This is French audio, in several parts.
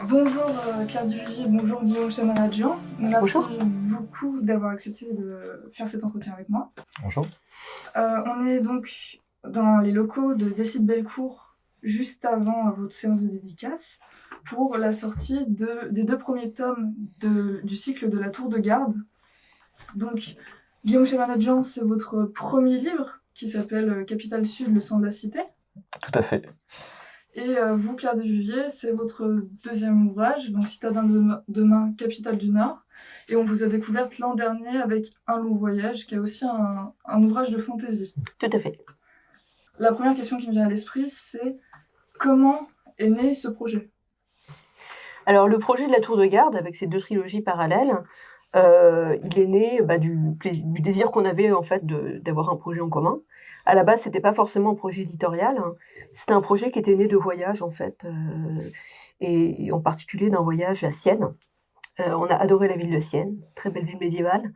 Bonjour Claire Duvivier, bonjour Guillaume Chamanadjian. Merci Bonjour. beaucoup d'avoir accepté de faire cet entretien avec moi. Bonjour. On est donc dans les locaux de Décide Bellecour, juste avant votre séance de dédicace, pour la sortie des 2 premiers tomes du cycle de la Tour de Garde. Donc, Guillaume Chamanadjian, c'est votre premier livre qui s'appelle Capitale Sud, le sang de la cité. Tout à fait. Et vous, Claire Duvivier, c'est votre deuxième ouvrage, donc Citadin de main, Capitale du Nord. Et on vous a découverte l'an dernier avec Un long voyage, qui est aussi un ouvrage de fantaisie. Tout à fait. La première question qui me vient à l'esprit, c'est comment est né ce projet ? Alors, le projet de la Tour de Garde, avec ces 2 trilogies parallèles, il est né du désir qu'on avait en fait d'avoir un projet en commun. À la base, c'était pas forcément un projet éditorial, hein. C'était un projet qui était né de voyages en fait, et en particulier d'un voyage à Sienne. On a adoré la ville de Sienne, très belle ville médiévale,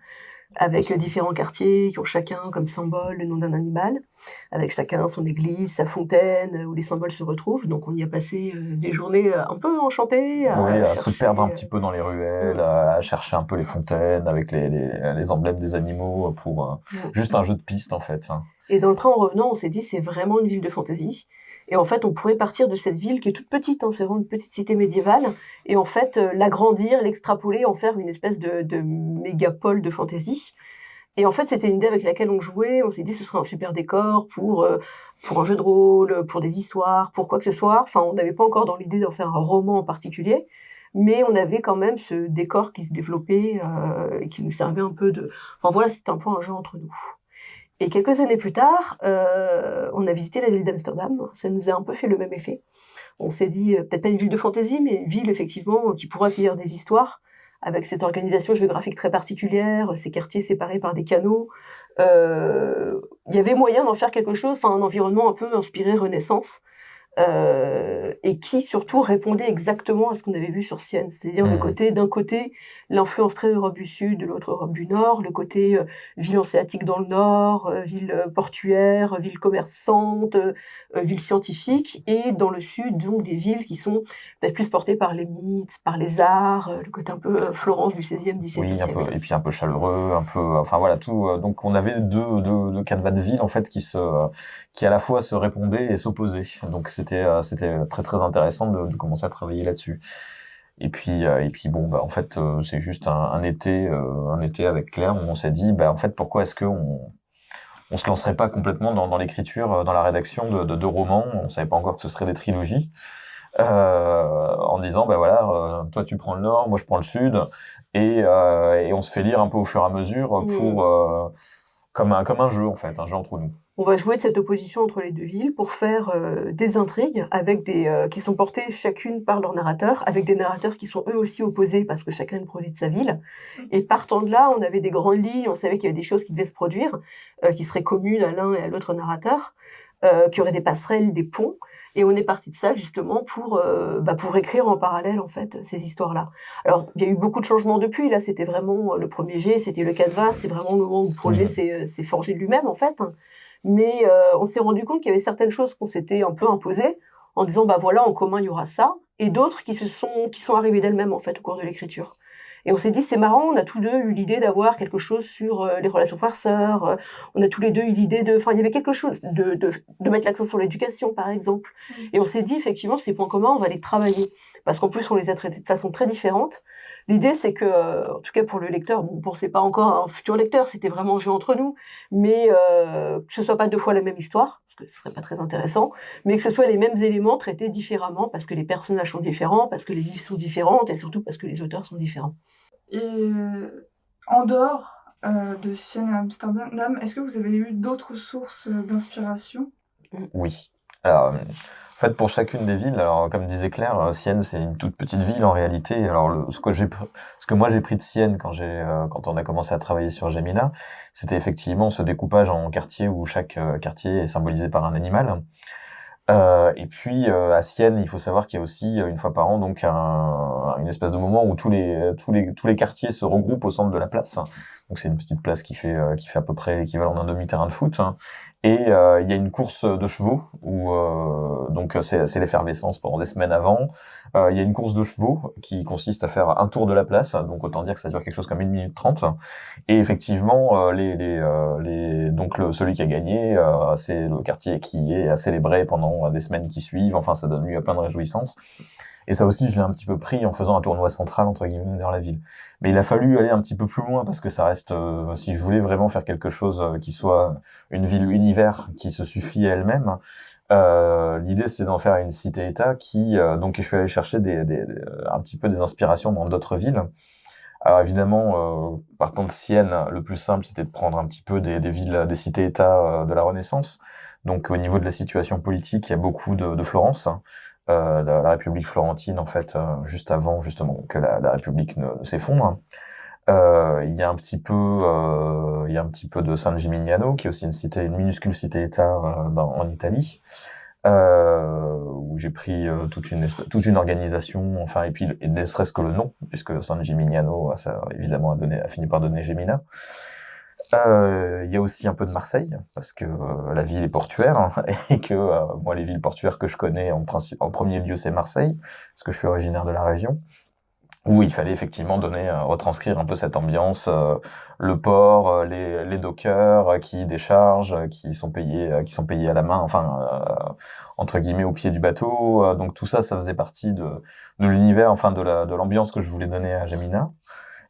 avec différents quartiers qui ont chacun comme symbole le nom d'un animal, avec chacun son église, sa fontaine, où les symboles se retrouvent. Donc on y a passé des journées un peu enchantées. Oui, à se chercher, perdre un petit peu dans les ruelles, à chercher un peu les fontaines avec les emblèmes des animaux pour juste un jeu de piste en fait. Et dans le train en revenant, on s'est dit c'est vraiment une ville de fantaisie. Et en fait, on pourrait partir de cette ville qui est toute petite, hein, c'est vraiment une petite cité médiévale, et en fait l'agrandir, l'extrapoler, en faire une espèce de mégapole de fantaisie. Et en fait, c'était une idée avec laquelle on jouait. On s'est dit ce serait un super décor pour un jeu de rôle, pour des histoires, pour quoi que ce soit. Enfin, on n'avait pas encore dans l'idée d'en faire un roman en particulier, mais on avait quand même ce décor qui se développait et qui nous servait un peu de... Enfin voilà, c'était un peu un jeu entre nous. Et quelques années plus tard, on a visité la ville d'Amsterdam. Ça nous a un peu fait le même effet. On s'est dit, peut-être pas une ville de fantaisie, mais une ville, effectivement, qui pourrait accueillir des histoires, avec cette organisation géographique très particulière, ces quartiers séparés par des canaux. Il y avait moyen d'en faire quelque chose, enfin, un environnement un peu inspiré Renaissance, et qui surtout répondait exactement à ce qu'on avait vu sur Sienne, c'est-à-dire le côté, d'un côté, l'influence très Europe du Sud, de l'autre Europe du Nord, le côté ville hanséatique dans le Nord, ville portuaire, ville commerçante, ville scientifique, et dans le Sud, donc des villes qui sont peut-être plus portées par les mythes, par les arts, le côté un peu Florence du XVIe, XVIIe Oui, un siècle. peu, et puis un peu chaleureux, un peu, enfin voilà tout. Donc on avait deux canevas de ville en fait qui à la fois se répondaient et s'opposaient. Donc c'était très très intéressant de commencer à travailler là-dessus. Et puis bon en fait c'est juste un été avec Claire où on s'est dit en fait pourquoi est-ce que on se lancerait pas complètement dans l'écriture, dans la rédaction de romans. On savait pas encore que ce serait des trilogies. En disant voilà, toi tu prends le nord, moi je prends le sud, et on se fait lire un peu au fur et à mesure comme un jeu en fait, un jeu entre nous. On va jouer de cette opposition entre les 2 villes pour faire des intrigues avec qui sont portées chacune par leur narrateur, avec des narrateurs qui sont eux aussi opposés parce que chacun est le produit de sa ville. Et partant de là, on avait des grandes lignes, on savait qu'il y avait des choses qui devaient se produire, qui seraient communes à l'un et à l'autre narrateur, qu'il y aurait des passerelles, des ponts. Et on est parti de ça justement pour écrire en parallèle en fait ces histoires-là. Alors il y a eu beaucoup de changements depuis. Là, c'était vraiment le premier jet, c'était le canevas, c'est vraiment le moment où le projet s'est forgé de lui-même en fait. Mais on s'est rendu compte qu'il y avait certaines choses qu'on s'était un peu imposées en disant voilà, en commun il y aura ça, et d'autres qui sont arrivées d'elles-mêmes en fait au cours de l'écriture. Et on s'est dit c'est marrant, on a tous deux eu l'idée d'avoir quelque chose sur les relations frères-sœurs, on a tous les deux eu l'idée il y avait quelque chose de mettre l'accent sur l'éducation par exemple. Et on s'est dit effectivement ces points communs on va les travailler parce qu'en plus on les a traités de façon très différente. L'idée c'est que en tout cas pour le lecteur, on pensait pas encore à un futur lecteur, c'était vraiment un jeu entre nous, mais que ce soit pas 2 fois la même histoire parce que ce serait pas très intéressant, mais que ce soit les mêmes éléments traités différemment parce que les personnages sont différents, parce que les villes sont différentes et surtout parce que les auteurs sont différents. Et en dehors de Sienne et Amsterdam, est-ce que vous avez eu d'autres sources d'inspiration ? Oui. Alors, en fait, pour chacune des villes, alors comme disait Claire, Sienne c'est une toute petite ville en réalité. Alors ce que moi j'ai pris de Sienne quand on a commencé à travailler sur Gemina, c'était effectivement ce découpage en quartiers où chaque quartier est symbolisé par un animal. Et puis à Sienne, il faut savoir qu'il y a aussi une fois par an donc un une espèce de moment où tous les quartiers se regroupent au centre de la place. Donc c'est une petite place qui fait à peu près l'équivalent d'un demi-terrain de foot. Et il y a une course de chevaux où donc c'est l'effervescence pendant des semaines avant. Il y a une course de chevaux qui consiste à faire un tour de la place, donc autant dire que ça dure quelque chose comme 1 minute 30. Et effectivement, celui qui a gagné, c'est le quartier qui est célébré pendant des semaines qui suivent. Enfin, ça donne lieu à plein de réjouissances. Et ça aussi, je l'ai un petit peu pris en faisant un tournoi central, entre guillemets, dans la ville. Mais il a fallu aller un petit peu plus loin parce que ça reste, si je voulais vraiment faire quelque chose qui soit une ville-univers qui se suffit à elle-même, l'idée c'est d'en faire une cité-État qui, donc je suis allé chercher un petit peu des inspirations dans d'autres villes. Alors évidemment, partant de Sienne, le plus simple c'était de prendre un petit peu des villes, des cités-États de la Renaissance. Donc au niveau de la situation politique, il y a beaucoup de Florence. La République florentine, en fait, juste avant justement que la République ne s'effondre. Il y a un petit peu de San Gimignano, qui est aussi une minuscule cité-État en Italie, où j'ai pris toute une organisation, enfin, et puis ne serait-ce que le nom, puisque San Gimignano, ça évidemment a fini par donner Gemina. Il y a aussi un peu de Marseille, parce que la ville est portuaire, et que moi, les villes portuaires que je connais en premier lieu, c'est Marseille, parce que je suis originaire de la région, où il fallait effectivement retranscrire un peu cette ambiance, le port, les dockers qui déchargent, qui sont payés à la main, enfin entre guillemets au pied du bateau. Donc tout ça, ça faisait partie de l'univers, enfin de l'ambiance que je voulais donner à Gemina.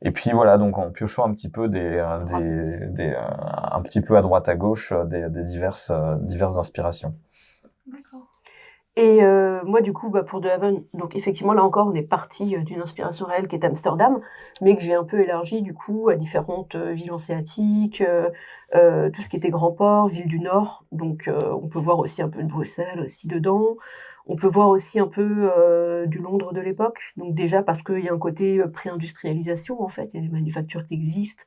Et puis voilà, donc en piochant un petit peu un petit peu à droite à gauche des diverses inspirations. D'accord. Et moi, du coup, pour De Haven, donc effectivement, là encore, on est parti d'une inspiration réelle qui est Amsterdam, mais que j'ai un peu élargi, du coup, à différentes villes hanséatiques, tout ce qui était Grand Port, ville du Nord. Donc, on peut voir aussi un peu de Bruxelles aussi dedans. On peut voir aussi un peu du Londres de l'époque. Donc déjà parce qu'il y a un côté pré-industrialisation, en fait. Il y a des manufactures qui existent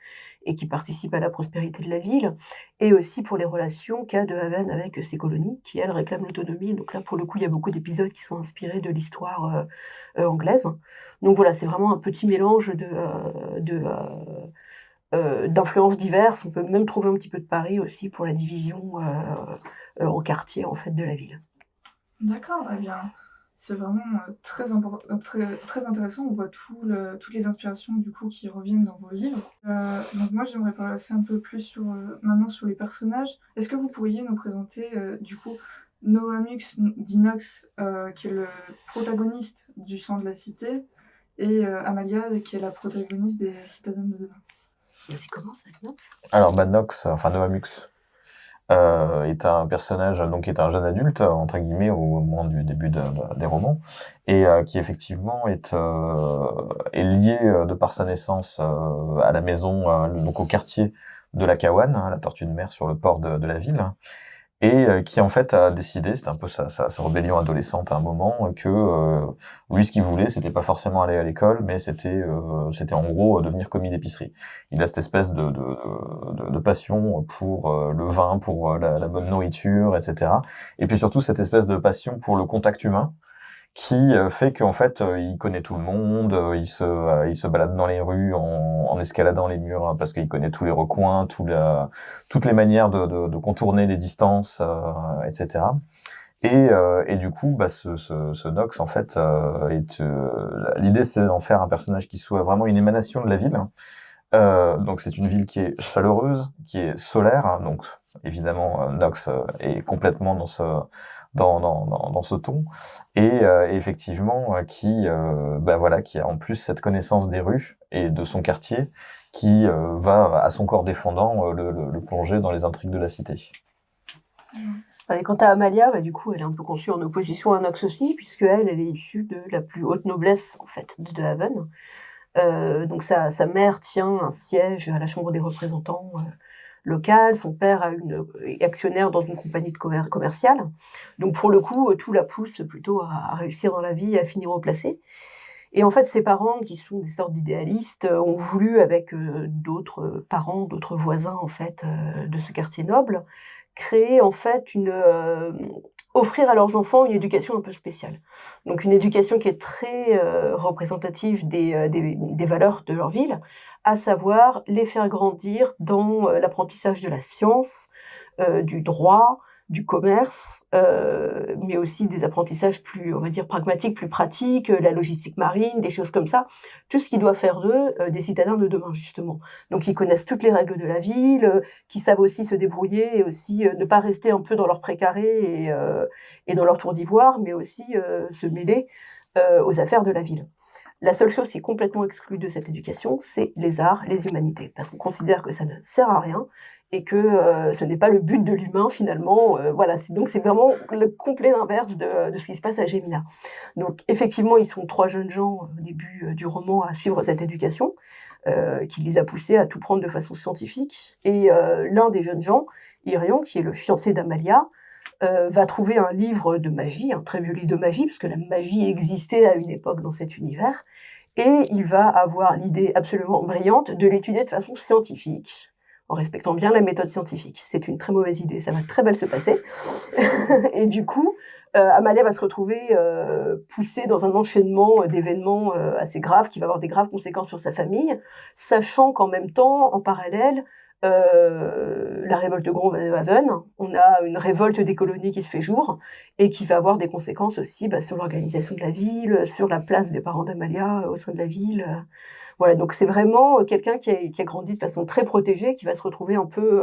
et qui participent à la prospérité de la ville. Et aussi pour les relations qu'a De Haven avec ses colonies, qui, elles, réclament l'autonomie. Donc là, pour le coup, il y a beaucoup d'épisodes qui sont inspirés de l'histoire anglaise. Donc voilà, c'est vraiment un petit mélange d'influences diverses. On peut même trouver un petit peu de Paris aussi pour la division en quartiers, en fait, de la ville. D'accord, eh bien, c'est vraiment très intéressant. On voit toutes les inspirations du coup qui reviennent dans vos livres. Donc moi, j'aimerais passer un peu plus maintenant sur les personnages. Est-ce que vous pourriez nous présenter du coup Noamux d'Inox, qui est le protagoniste du Sang de la Cité, et Amalia, qui est la protagoniste des Citadins de demain. Vas-y, commence avec Nox. Alors Noamux est un personnage, donc est un jeune adulte entre guillemets au moment du début des romans, et qui effectivement est lié de par sa naissance à la maison, donc au quartier de la Caouane, la tortue de mer sur le port de la ville, et qui en fait a décidé, c'était un peu sa rébellion adolescente à un moment, que lui ce qu'il voulait c'était pas forcément aller à l'école, mais c'était en gros devenir commis d'épicerie. Il a cette espèce de passion pour le vin, pour la bonne nourriture, etc. Et puis surtout cette espèce de passion pour le contact humain, qui fait qu'en fait il connaît tout le monde, il se balade dans les rues en escaladant les murs, parce qu'il connaît tous les recoins, toutes les manières de contourner les distances, etc. Et du coup, ce Nox en fait l'idée c'est d'en faire un personnage qui soit vraiment une émanation de la ville. Donc c'est une ville qui est chaleureuse, qui est solaire, donc évidemment Nox est complètement dans ce ton, et effectivement qui a en plus cette connaissance des rues et de son quartier, qui va à son corps défendant le plonger dans les intrigues de la cité. Et quant à Amalia, du coup, elle est un peu conçue en opposition à Nox aussi, puisque elle est issue de la plus haute noblesse en fait de Haven. Donc sa mère tient un siège à la Chambre des représentants locale, son père est actionnaire dans une compagnie commerciale. Donc pour le coup, tout la pousse plutôt à réussir dans la vie, à finir au placé. Et en fait, ses parents, qui sont des sortes d'idéalistes, ont voulu, avec d'autres parents, d'autres voisins en fait de ce quartier noble, créer en fait offrir à leurs enfants une éducation un peu spéciale. Donc une éducation qui est très représentative des valeurs de leur ville, à savoir les faire grandir dans l'apprentissage de la science, du droit, du commerce, mais aussi des apprentissages plus, on va dire, pragmatiques, plus pratiques, la logistique marine, des choses comme ça. Tout ce qui doit faire d'eux des citadins de demain, justement. Donc, ils connaissent toutes les règles de la ville, qui savent aussi se débrouiller et aussi ne pas rester un peu dans leur précaré et dans leur tour d'ivoire, mais aussi se mêler aux affaires de la ville. La seule chose qui est complètement exclue de cette éducation, c'est les arts, les humanités, parce qu'on considère que ça ne sert à rien et que ce n'est pas le but de l'humain finalement. Voilà, donc c'est vraiment le complet inverse de ce qui se passe à Gémina. Donc effectivement, ils sont 3 jeunes gens au début du roman à suivre cette éducation, qui les a poussés à tout prendre de façon scientifique. Et l'un des jeunes gens, Irion, qui est le fiancé d'Amalia, va trouver un livre de magie, un très vieux livre de magie, parce que la magie existait à une époque dans cet univers, et il va avoir l'idée absolument brillante de l'étudier de façon scientifique, en respectant bien la méthode scientifique. C'est une très mauvaise idée, ça va très mal se passer. Et du coup, Amalia va se retrouver poussée dans un enchaînement d'événements assez graves, qui va avoir des graves conséquences sur sa famille, sachant qu'en même temps, en parallèle, la révolte de Grondhaven, on a une révolte des colonies qui se fait jour et qui va avoir des conséquences aussi sur l'organisation de la ville, sur la place des parents d'Amalia au sein de la ville. Voilà, donc c'est vraiment quelqu'un qui a grandi de façon très protégée, qui va se retrouver un peu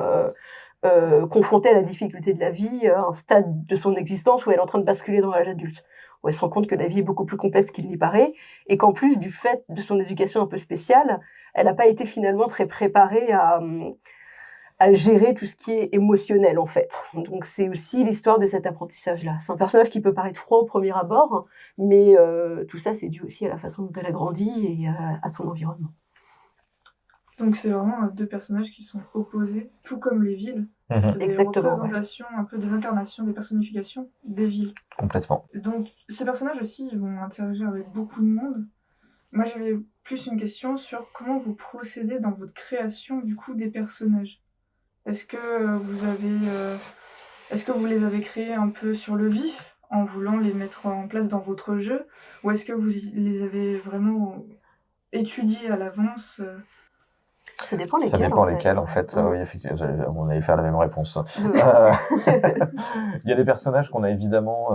confrontée à la difficulté de la vie, à un stade de son existence où elle est en train de basculer dans l'âge adulte, où elle se rend compte que la vie est beaucoup plus complexe qu'il n'y paraît, et qu'en plus du fait de son éducation un peu spéciale, elle n'a pas été finalement très préparée à gérer tout ce qui est émotionnel, en fait. Donc c'est aussi l'histoire de cet apprentissage-là. C'est un personnage qui peut paraître froid au premier abord, mais tout ça, c'est dû aussi à la façon dont elle a grandi et à son environnement. Donc c'est vraiment 2 personnages qui sont opposés, tout comme les villes. C'est des Exactement, représentations, un peu des incarnations, des personnifications des villes. Complètement. Donc ces personnages aussi, ils vont interagir avec beaucoup de monde. Moi j'avais plus une question sur comment vous procédez dans votre création du coup des personnages. Est-ce que est-ce que vous les avez créés un peu sur le vif, en voulant les mettre en place dans votre jeu, ou est-ce que vous les avez vraiment étudiés à l'avance Ça dépend lesquels. Ça dépend lesquels, en fait. Oui, effectivement, on allait faire la même réponse. Il y a des personnages qu'on a évidemment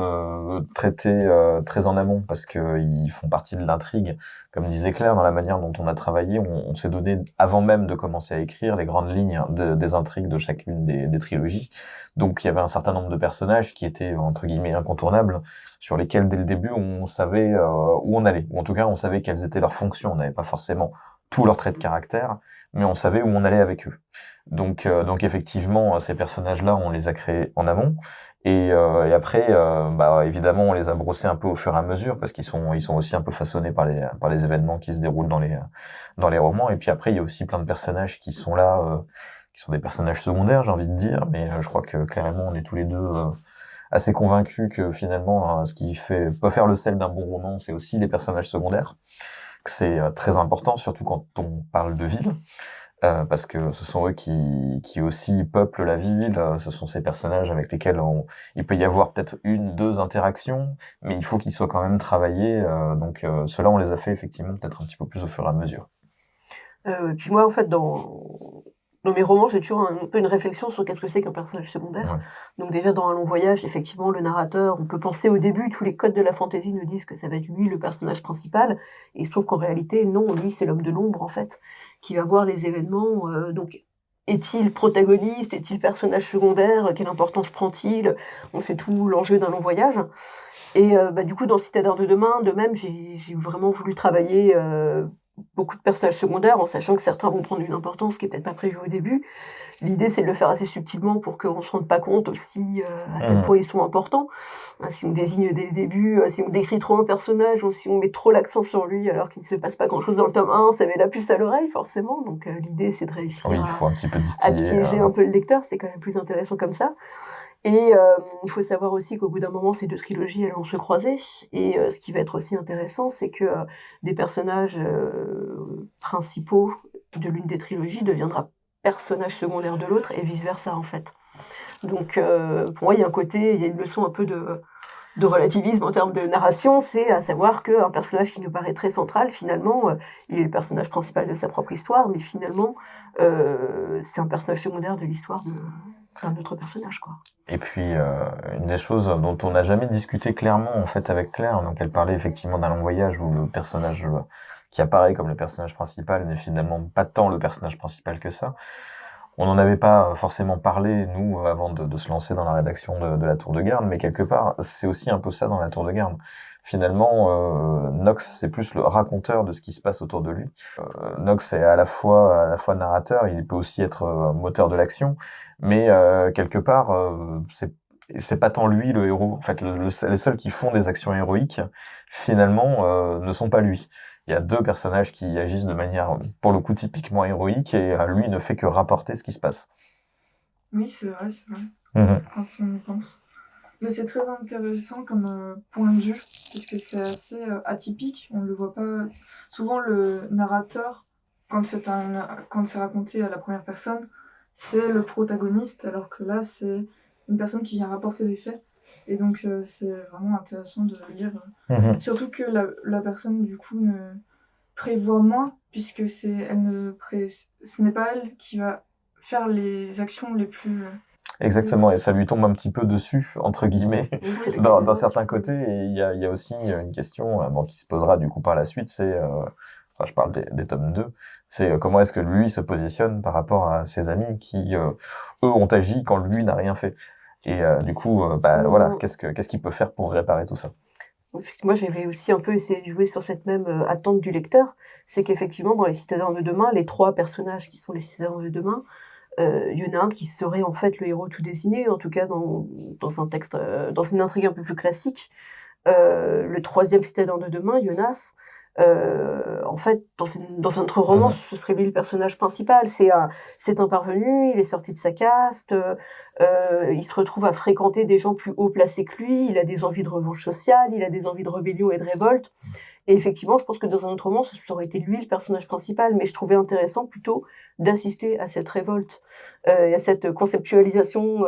traités très en amont parce que ils font partie de l'intrigue. Comme disait Claire, dans la manière dont on a travaillé, on s'est donné, avant même de commencer à écrire, les grandes lignes des intrigues de chacune des trilogies. Donc, il y avait un certain nombre de personnages qui étaient, entre guillemets, incontournables, sur lesquels, dès le début, on savait où on allait. Ou en tout cas, on savait quelles étaient leurs fonctions. On n'avait pas forcément tous leurs traits de caractère, mais on savait où on allait avec eux. Donc effectivement, ces personnages-là, on les a créés en amont, et après, évidemment, on les a brossés un peu au fur et à mesure parce qu'ils sont aussi un peu façonnés par les événements qui se déroulent dans les romans. Et puis après, il y a aussi plein de personnages qui sont là, qui sont des personnages secondaires, j'ai envie de dire, mais je crois que clairement, on est tous les deux assez convaincus que finalement, ce qui peut faire le sel d'un bon roman, c'est aussi les personnages secondaires. C'est très important, surtout quand on parle de ville, parce que ce sont eux qui aussi peuplent la ville, ce sont ces personnages avec lesquels il peut y avoir peut-être 1-2 interactions, mais il faut qu'ils soient quand même travaillés, donc ceux-là, on les a fait effectivement peut-être un petit peu plus au fur et à mesure. Puis moi, en fait, dans mes romans, j'ai toujours un peu une réflexion sur qu'est-ce que c'est qu'un personnage secondaire. Ouais. Donc déjà, dans Un long voyage, effectivement, le narrateur, on peut penser au début, tous les codes de la fantaisie nous disent que ça va être lui le personnage principal, et il se trouve qu'en réalité, non, lui, c'est l'homme de l'ombre, en fait, qui va voir les événements. Donc, est-il protagoniste? Est-il personnage secondaire? Quelle importance prend-il? Bon, c'est tout l'enjeu d'un long voyage. Et du coup, dans Citadin de demain, de même, j'ai vraiment voulu travailler beaucoup de personnages secondaires, en sachant que certains vont prendre une importance qui est peut-être pas prévue au début. L'idée, c'est de le faire assez subtilement pour qu'on se rende pas compte aussi à quel point ils sont importants. Si on désigne dès le début, si on décrit trop un personnage, ou si on met trop l'accent sur lui alors qu'il ne se passe pas grand-chose dans le tome 1, ça met la puce à l'oreille, forcément. Donc l'idée, c'est de réussir Oui, il faut un petit peu à distiller. piéger un peu le lecteur, c'est quand même plus intéressant comme ça. Et il faut savoir aussi qu'au bout d'un moment, ces 2 trilogies, elles vont se croiser. Et ce qui va être aussi intéressant, c'est que des personnages principaux de l'une des trilogies deviendra personnage secondaire de l'autre, et vice-versa, en fait. Donc, pour moi, il y a une leçon un peu de relativisme en termes de narration, c'est à savoir qu'un personnage qui nous paraît très central, finalement, il est le personnage principal de sa propre histoire, mais finalement, c'est un personnage secondaire de l'histoire d'un autre personnage, quoi. Et puis, une des choses dont on n'a jamais discuté clairement, en fait, avec Claire, donc elle parlait effectivement d'un long voyage où le personnage qui apparaît comme le personnage principal n'est finalement pas tant le personnage principal que ça. On n'en avait pas forcément parlé, nous, avant de se lancer dans la rédaction de la Tour de Garde, mais quelque part, c'est aussi un peu ça dans la Tour de Garde. Finalement, Nox, c'est plus le raconteur de ce qui se passe autour de lui. Nox est à la fois narrateur, il peut aussi être moteur de l'action, mais quelque part, c'est pas tant lui le héros. En fait, les seuls qui font des actions héroïques, finalement, ne sont pas lui. Il y a deux personnages qui agissent de manière, pour le coup, typiquement héroïque, et lui ne fait que rapporter ce qui se passe. Oui, c'est vrai, Mhm. quand on y pense. Mais c'est très intéressant comme point de vue, puisque c'est assez atypique, on ne le voit pas. Souvent, le narrateur, quand c'est raconté à la première personne, c'est le protagoniste, alors que là, c'est une personne qui vient rapporter des faits. Et donc, c'est vraiment intéressant de le lire. Mhm. Surtout que la personne, du coup, ne prévoit moins, puisque ce n'est pas elle qui va faire les actions les plus... Exactement, et ça lui tombe un petit peu dessus, entre guillemets, Oui, c'est le dans caméra certains aussi. côtés. Et il y a aussi une question bon, qui se posera du coup par la suite, c'est, enfin, je parle des tomes 2, c'est comment est-ce que lui se positionne par rapport à ses amis qui, eux, ont agi quand lui n'a rien fait. Et du coup, voilà, qu'est-ce qu'il peut faire pour réparer tout ça? Moi, j'avais aussi un peu essayé de jouer sur cette même attente du lecteur. C'est qu'effectivement, dans Les Citadins de demain, les trois personnages qui sont les Citadins de demain, il y en a un qui serait en fait le héros tout désigné, en tout cas dans un texte, dans une intrigue un peu plus classique. Le troisième citadin de demain, Jonas, en fait, dans un autre roman, Mhm. ce serait lui le personnage principal. C'est un parvenu, il est sorti de sa caste, il se retrouve à fréquenter des gens plus haut placés que lui, il a des envies de revanche sociale, il a des envies de rébellion et de révolte. Et effectivement, je pense que dans un autre roman, ça aurait été lui le personnage principal, mais je trouvais intéressant plutôt d'assister à cette révolte et à cette conceptualisation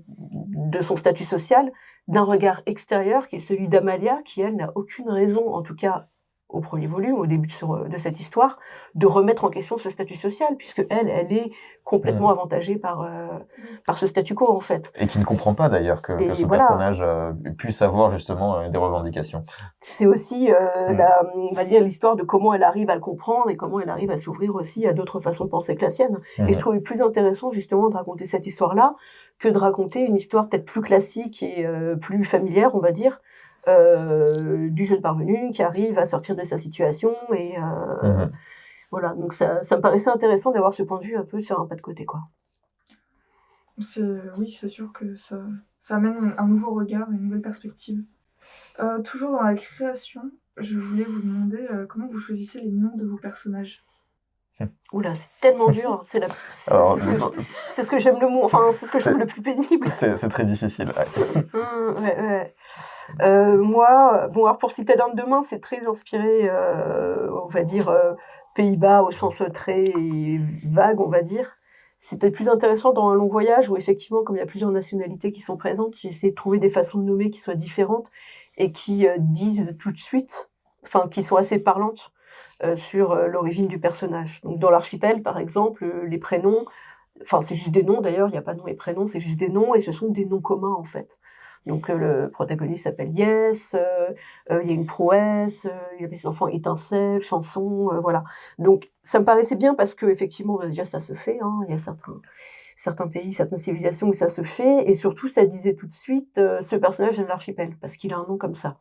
de son statut social d'un regard extérieur qui est celui d'Amalia, qui elle n'a aucune raison, en tout cas au premier volume, au début de cette histoire, de remettre en question ce statut social, puisque elle est complètement Mhm. avantagée par ce statu quo en fait. Et qui ne comprend pas d'ailleurs que Et ce voilà, personnage puisse avoir justement des revendications. c'est aussi Mhm. on va dire l'histoire de comment elle arrive à le comprendre et comment elle arrive à s'ouvrir aussi à d'autres façons de penser que la sienne. Et je Mhm. trouvais plus intéressant justement de raconter cette histoire-là que de raconter une histoire peut-être plus classique et plus familière, on va dire, du jeune parvenu qui arrive à sortir de sa situation et Mhm. voilà. Donc ça me paraissait intéressant d'avoir ce point de vue un peu sur un pas de côté, quoi. Oui, c'est sûr que ça amène un nouveau regard, une nouvelle perspective. Toujours dans la création, je voulais vous demander comment vous choisissez les noms de vos personnages. Oula, c'est tellement dur. Alors, C'est ce que j'aime le moins. Enfin, c'est ce que je c'est trouve le plus pénible. c'est très difficile. Ouais. Ouais. Moi, bon, alors pour Citadin de demain, c'est très inspiré, on va dire, Pays-Bas au sens très vague, on va dire. C'est peut-être plus intéressant dans un long voyage où effectivement, comme il y a plusieurs nationalités qui sont présentes, j'ai essayé de trouver des façons de nommer qui soient différentes et qui disent tout de suite, enfin, qui sont assez parlantes sur l'origine du personnage. Donc dans l'archipel, par exemple, les prénoms, enfin c'est juste des noms d'ailleurs, il n'y a pas de nom et prénom, c'est juste des noms et ce sont des noms communs en fait. Donc le protagoniste s'appelle Yes, il y a une prouesse, il y avait ses enfants étincelles, chansons, voilà. Donc ça me paraissait bien parce que effectivement déjà ça se fait, hein, il y a certains pays, certaines civilisations où ça se fait, et surtout ça disait tout de suite ce personnage est de l'archipel parce qu'il a un nom comme ça.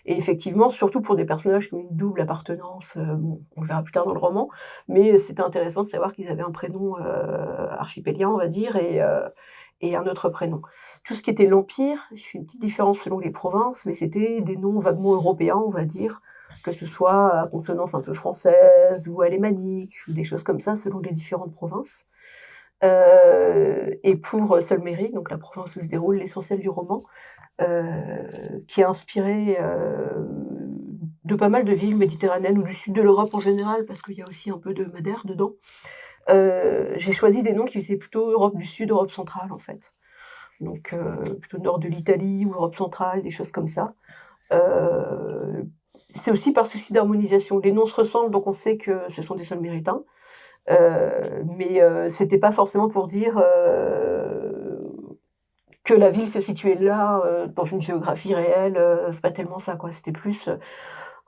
Et effectivement, surtout pour des personnages qui ont une double appartenance, bon, on le verra plus tard dans le roman, mais c'était intéressant de savoir qu'ils avaient un prénom archipélien, on va dire, et un autre prénom. Tout ce qui était l'Empire, il fait une petite différence selon les provinces, mais c'était des noms vaguement européens, on va dire, que ce soit à consonance un peu française ou alémanique, ou des choses comme ça, selon les différentes provinces. Et pour Solméry, donc la province où se déroule l'essentiel du roman, qui est inspiré de pas mal de villes méditerranéennes ou du sud de l'Europe en général, parce qu'il y a aussi un peu de Madère dedans. J'ai choisi des noms qui faisaient plutôt Europe du Sud, Europe centrale en fait. donc plutôt nord de l'Italie ou Europe centrale, des choses comme ça. C'est aussi par souci d'harmonisation. Les noms se ressemblent, donc on sait que ce sont des sols méritains. Mais c'était pas forcément pour dire que la ville se situait là, dans une géographie réelle. C'est pas tellement ça, quoi. C'était plus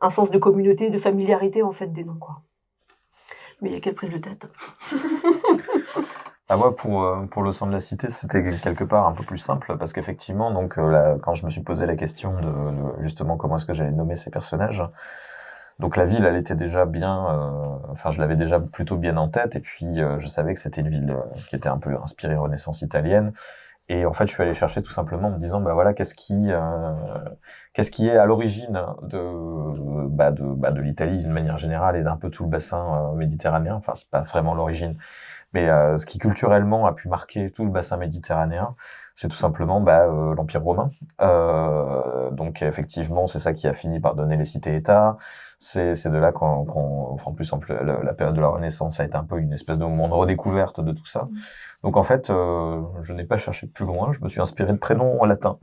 un sens de communauté, de familiarité, en fait, des noms, quoi. Mais il y a quelle prise de tête. Ah, moi, pour le sang de la cité, c'était quelque part un peu plus simple, parce qu'effectivement, donc, quand je me suis posé la question de justement comment est-ce que j'allais nommer ces personnages, donc la ville, elle était déjà bien, enfin, je l'avais déjà plutôt bien en tête, et puis je savais que c'était une ville qui était un peu inspirée Renaissance italienne. Et en fait, je suis allé chercher tout simplement en me disant, bah voilà, qu'est-ce qui est à l'origine de l'Italie d'une manière générale et d'un peu tout le bassin méditerranéen. Enfin, c'est pas vraiment l'origine, mais ce qui culturellement a pu marquer tout le bassin méditerranéen, c'est tout simplement l'Empire romain. Donc effectivement, c'est ça qui a fini par donner les cités-États. C'est de là en plus la période de la Renaissance a été un peu une espèce de moment de redécouverte de tout ça. Donc en fait, je n'ai pas cherché plus loin, je me suis inspiré de prénoms latins.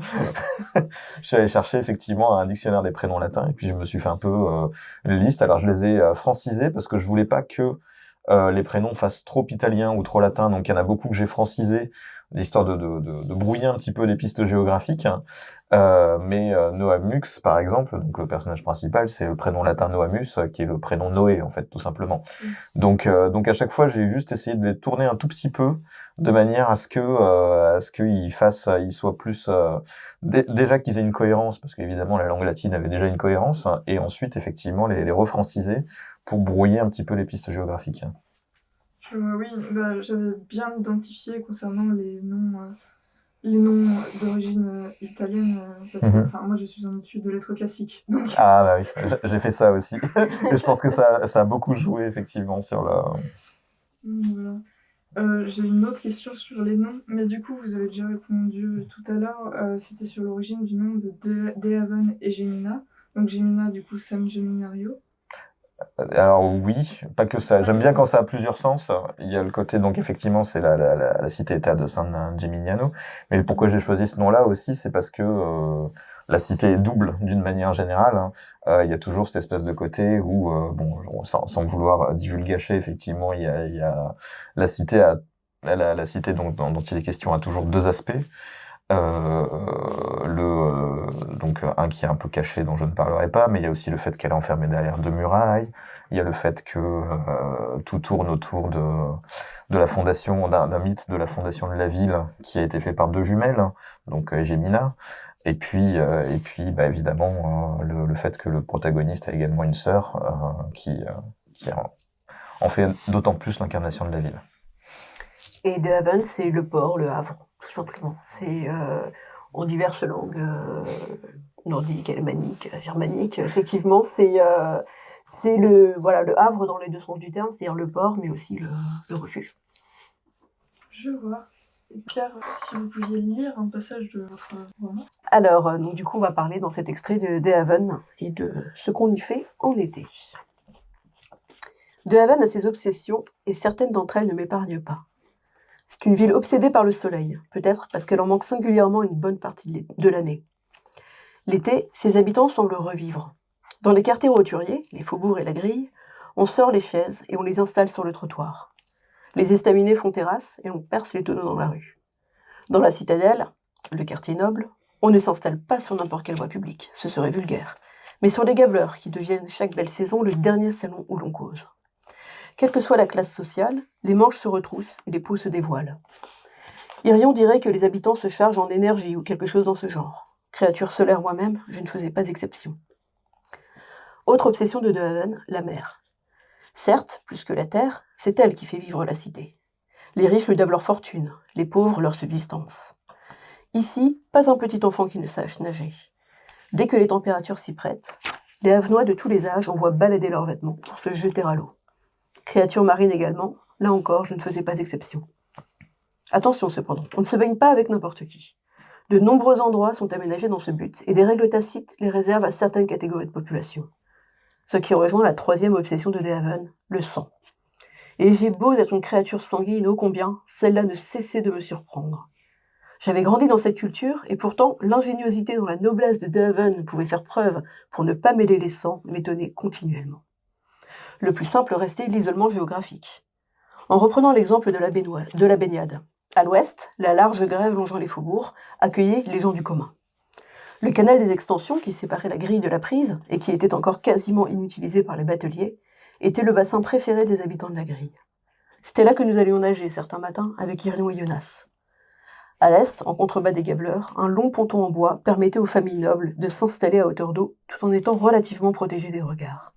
Je suis allé chercher effectivement un dictionnaire des prénoms latins et puis je me suis fait un peu une liste. Alors je les ai francisés parce que je voulais pas que les prénoms fassent trop italien ou trop latin, donc il y en a beaucoup que j'ai francisé, l'histoire de brouiller un petit peu les pistes géographiques. Mais Noamux, par exemple, donc le personnage principal, c'est le prénom latin Noamus, qui est le prénom Noé, en fait, tout simplement. Donc à chaque fois, j'ai juste essayé de les tourner un tout petit peu, de manière à ce qu'ils soient plus déjà qu'ils aient une cohérence, parce qu'évidemment la langue latine avait déjà une cohérence, hein, et ensuite effectivement les refranciser pour brouiller un petit peu les pistes géographiques. Oui, j'avais bien identifié concernant les noms d'origine italienne, parce que moi je suis en études de lettres classiques. Donc... Ah bah oui, j'ai fait ça aussi. Et je pense que ça a beaucoup joué effectivement sur la... Voilà. J'ai une autre question sur les noms, mais du coup vous avez déjà répondu tout à l'heure, c'était sur l'origine du nom de Dehaven et Gemina. Donc Gemina, du coup, San Geminario. Alors oui, pas que ça. J'aime bien quand ça a plusieurs sens. Il y a le côté, donc effectivement, c'est la cité-état de San Gimignano. Mais pourquoi j'ai choisi ce nom-là aussi, c'est parce que la cité est double d'une manière générale. Hein. Il y a toujours cette espèce de côté où, sans vouloir divulgacher, effectivement, il y a la cité la cité dont il est question a toujours deux aspects. Donc un qui est un peu caché dont je ne parlerai pas, mais il y a aussi le fait qu'elle est enfermée derrière deux murailles. Il y a le fait que tout tourne autour de la fondation d'un mythe de la fondation de la ville qui a été fait par deux jumelles, donc Gemina. Et puis évidemment le fait que le protagoniste a également une sœur qui en fait d'autant plus l'incarnation de la ville. Et Dehaven, c'est le port, le Havre, tout simplement. C'est en diverses langues nordiques, alémaniques, germaniques. Effectivement, c'est le Havre dans les deux sens du terme, c'est-à-dire le port, mais aussi le refuge. Je vois. Et Pierre, si vous pouviez lire un passage de votre roman. Alors, donc, du coup, on va parler dans cet extrait de Dehaven et de ce qu'on y fait en été. Dehaven a ses obsessions et certaines d'entre elles ne m'épargnent pas. C'est une ville obsédée par le soleil, peut-être parce qu'elle en manque singulièrement une bonne partie de l'année. L'été, ses habitants semblent revivre. Dans les quartiers roturiers, les faubourgs et la grille, on sort les chaises et on les installe sur le trottoir. Les estaminets font terrasse et on perce les tonneaux dans la rue. Dans la citadelle, le quartier noble, on ne s'installe pas sur n'importe quelle voie publique, ce serait vulgaire, mais sur les gabeleurs qui deviennent chaque belle saison le dernier salon où l'on cause. Quelle que soit la classe sociale, les manches se retroussent et les peaux se dévoilent. Irion dirait que les habitants se chargent en énergie ou quelque chose dans ce genre. Créature solaire moi-même, je ne faisais pas exception. Autre obsession de Dehaven, la mer. Certes, plus que la terre, c'est elle qui fait vivre la cité. Les riches lui doivent leur fortune, les pauvres leur subsistance. Ici, pas un petit enfant qui ne sache nager. Dès que les températures s'y prêtent, les Havenois de tous les âges envoient balader leurs vêtements pour se jeter à l'eau. Créatures marines également, là encore, je ne faisais pas exception. Attention cependant, on ne se baigne pas avec n'importe qui. De nombreux endroits sont aménagés dans ce but, et des règles tacites les réservent à certaines catégories de population. Ce qui rejoint la troisième obsession de Dehaven, le sang. Et j'ai beau être une créature sanguine ô combien, celle-là ne cessait de me surprendre. J'avais grandi dans cette culture, et pourtant, l'ingéniosité dont la noblesse de De Haven pouvait faire preuve pour ne pas mêler les sangs m'étonnait continuellement. Le plus simple restait l'isolement géographique. En reprenant l'exemple de la baignade. À l'ouest, la large grève longeant les faubourgs accueillait les gens du commun. Le canal des extensions, qui séparait la grille de la prise, et qui était encore quasiment inutilisé par les bateliers, était le bassin préféré des habitants de la grille. C'était là que nous allions nager certains matins avec Irion et Jonas. À l'est, en contrebas des gableurs, un long ponton en bois permettait aux familles nobles de s'installer à hauteur d'eau tout en étant relativement protégées des regards.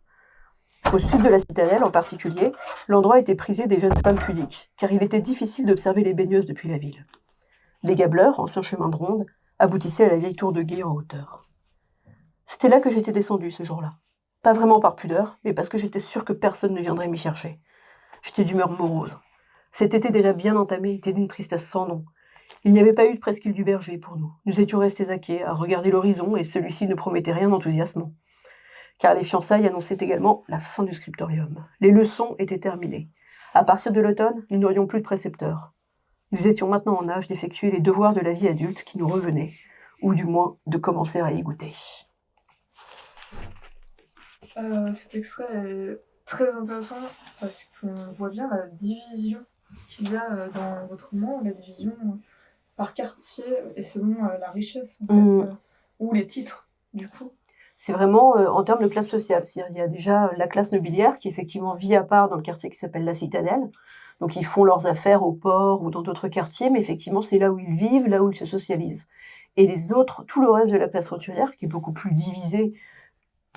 Au sud de la citadelle en particulier, l'endroit était prisé des jeunes femmes pudiques, car il était difficile d'observer les baigneuses depuis la ville. Les gableurs, anciens chemins de ronde, aboutissaient à la vieille tour de guet en hauteur. C'était là que j'étais descendue ce jour-là. Pas vraiment par pudeur, mais parce que j'étais sûre que personne ne viendrait m'y chercher. J'étais d'humeur morose. Cet été déjà bien entamé était d'une tristesse sans nom. Il n'y avait pas eu de presqu'île du Berger pour nous. Nous étions restés à quai, à regarder l'horizon, et celui-ci ne promettait rien d'enthousiasmant. Car les fiançailles annonçaient également la fin du scriptorium. Les leçons étaient terminées. À partir de l'automne, nous n'aurions plus de précepteurs. Nous étions maintenant en âge d'effectuer les devoirs de la vie adulte qui nous revenaient, ou du moins de commencer à y goûter. Cet extrait est très intéressant parce qu'on voit bien la division qu'il y a dans votre roman, la division par quartier et selon la richesse, en fait, ou les titres, du coup. C'est vraiment en termes de classe sociale. C'est-à-dire, il y a déjà la classe nobiliaire qui effectivement vit à part dans le quartier qui s'appelle la Citadelle. Donc ils font leurs affaires au port ou dans d'autres quartiers, mais effectivement c'est là où ils vivent, là où ils se socialisent. Et les autres, tout le reste de la classe roturière, qui est beaucoup plus divisée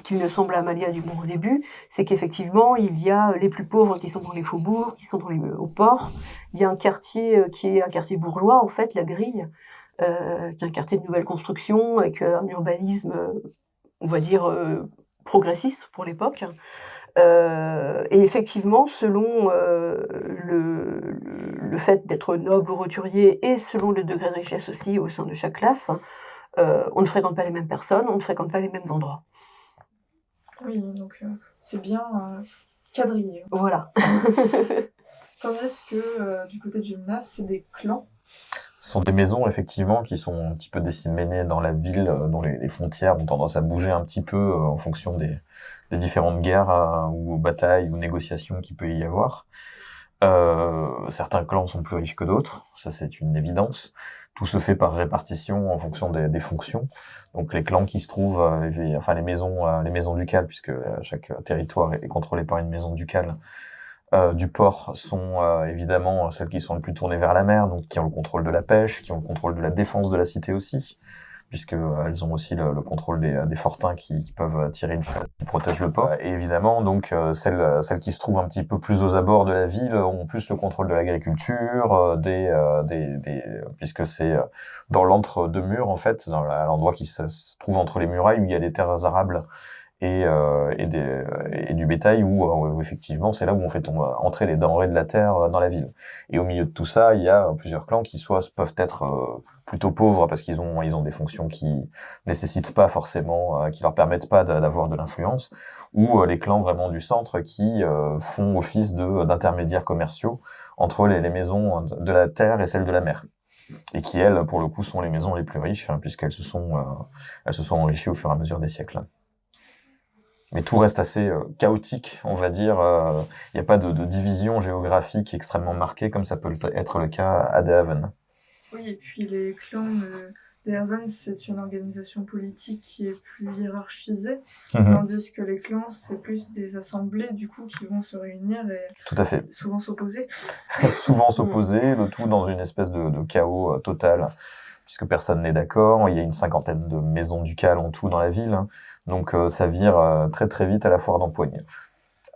qu'il ne semble à Amalia du moins au début, c'est qu'effectivement il y a les plus pauvres qui sont dans les faubourgs, qui sont au port. Il y a un quartier qui est un quartier bourgeois, en fait, la Grille, qui est un quartier de nouvelle construction, avec un urbanisme, on va dire, progressiste pour l'époque. Et effectivement, selon le fait d'être noble ou roturier et selon le degré de richesse aussi au sein de chaque classe, on ne fréquente pas les mêmes personnes, on ne fréquente pas les mêmes endroits. Oui, donc c'est bien quadrillé. Voilà. Tandis que du côté de Gymnase, c'est des clans. Ce sont des maisons, effectivement, qui sont un petit peu disséminées dans la ville, dont les frontières ont tendance à bouger un petit peu en fonction des différentes guerres ou batailles ou négociations qu'il peut y avoir. Certains clans sont plus riches que d'autres, ça c'est une évidence. Tout se fait par répartition en fonction des fonctions. Donc les clans qui se trouvent, enfin les maisons ducales, puisque chaque territoire est contrôlé par une maison ducale, du port sont évidemment celles qui sont le plus tournées vers la mer, donc qui ont le contrôle de la pêche, qui ont le contrôle de la défense de la cité aussi, puisque elles ont aussi le contrôle des fortins qui peuvent tirer une chasse qui protège le port. Et évidemment, donc celles qui se trouvent un petit peu plus aux abords de la ville ont plus le contrôle de l'agriculture, puisque c'est dans l'entre-deux-murs en fait, dans l'endroit qui se trouve entre les murailles où il y a les terres arables et du bétail où effectivement c'est là où on fait entrer les denrées de la terre dans la ville. Et au milieu de tout ça, il y a plusieurs clans qui peuvent être plutôt pauvres parce qu'ils ont des fonctions qui nécessitent pas forcément, qui leur permettent pas d'avoir de l'influence, ou les clans vraiment du centre qui font office d'intermédiaires commerciaux entre les maisons de la terre et celles de la mer. Et qui, elles, pour le coup, sont les maisons les plus riches, puisqu'elles se sont enrichies au fur et à mesure des siècles. Mais tout reste assez chaotique, on va dire. Il n'y a pas de division géographique extrêmement marquée, comme ça peut être le cas à De Haven. Oui, et puis les clans de Haven, c'est une organisation politique qui est plus hiérarchisée, tandis que les clans, c'est plus des assemblées, du coup, qui vont se réunir et tout à fait. Souvent s'opposer. Souvent s'opposer, le tout dans une espèce de chaos total, puisque personne n'est d'accord. Il y a une 50aine de maisons ducales en tout dans la ville, donc ça vire très très vite à la foire d'empoigne,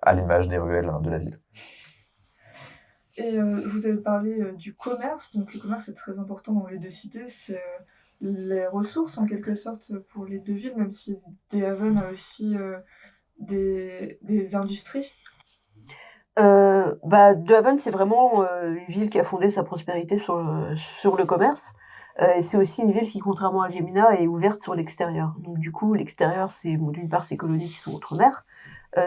à l'image des ruelles de la ville. Et vous avez parlé du commerce, donc le commerce est très important dans les deux cités, c'est les ressources en quelque sorte pour les deux villes, même si De Haven a aussi des industries. De Haven, c'est vraiment une ville qui a fondé sa prospérité sur le commerce. Et c'est aussi une ville qui, contrairement à Gemina, est ouverte sur l'extérieur. Donc du coup, l'extérieur, c'est d'une part ces colonies qui sont outre-mer,